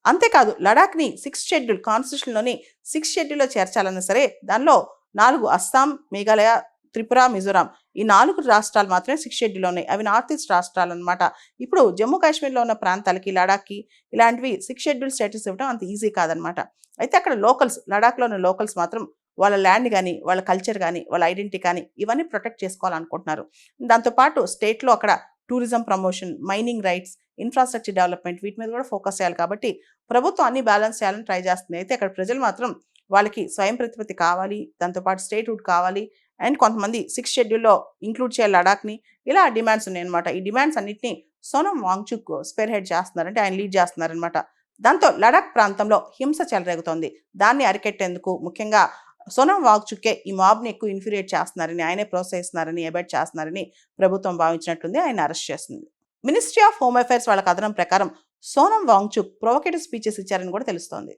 అంతేకాదు లడాఖ్ని 6th schedule కాన్స్టిట్యూషన్లోని 6th షెడ్యూల్లో చేర్చాలన్నా సరే దానిలో 4 అస్సాం, మేఘాలయ, త్రిపుర, మిజోరాం ఈ 4 రాష్ట్రాలు మాత్రమే 6th షెడ్యూల్లో ఉన్నాయి. అవి నార్త్ ఈస్ట్ రాష్ట్రాలు అనమాట. ఇప్పుడు జమ్మూ కాశ్మీర్లో ఉన్న ప్రాంతాలకి లడాఖ్కి ఇలాంటివి 6th షెడ్యూల్ స్టేటస్ ఇవ్వడం అంత ఈజీ కాదనమాట. అయితే అక్కడ లోకల్స్, లడాఖ్లో ఉన్న లోకల్స్ మాత్రం వాళ్ళ ల్యాండ్ కానీ, వాళ్ళ కల్చర్ కానీ, వాళ్ళ ఐడెంటిటీ కానీ ఇవన్నీ ప్రొటెక్ట్ చేసుకోవాలనుకుంటున్నారు. దాంతోపాటు స్టేట్లో అక్కడ tourism promotion, mining rights, infrastructure development వీటి మీద కూడా ఫోకస్ చేయాలి. కాబట్టి ప్రభుత్వం అన్ని బ్యాలెన్స్ చేయాలని ట్రై చేస్తుంది. అయితే అక్కడ ప్రజలు మాత్రం వాళ్ళకి స్వయం ప్రతిపత్తి కావాలి, దాంతోపాటు స్టేట్హుడ్ కావాలి, అండ్ కొంతమంది 6th షెడ్యూల్లో ఇంక్లూడ్ చేయాలి లడాఖ్ని. ఇలా డిమాండ్స్ ఉన్నాయన్నమాట. ఈ డిమాండ్స్ అన్నింటినీ సోనం వాంగ్చుక్ స్పేర్ హెడ్ చేస్తున్నారంటే ఆయన లీడ్ చేస్తున్నారనమాట. దాంతో లడాక్ ప్రాంతంలో హింస చెలరేగుతోంది. దాన్ని అరికెట్టేందుకు ముఖ్యంగా సోనం వాంగ్చుక్కే ఈ మాబ్ని ఎక్కువ ఇన్ఫ్యూరియేట్ చేస్తున్నారని, ఆయనే ప్రోత్సహిస్తున్నారని, ఎబెట్ చేస్తున్నారని ప్రభుత్వం భావించినట్టుంది. ఆయన అరెస్ట్ చేసింది. మినిస్ట్రీ ఆఫ్ హోమ్ అఫైర్స్ వాళ్ళ కథనం ప్రకారం సోనం వాంగ్చుక్ ప్రొవోకేటివ్ స్పీచెస్ ఇచ్చారని కూడా తెలుస్తోంది.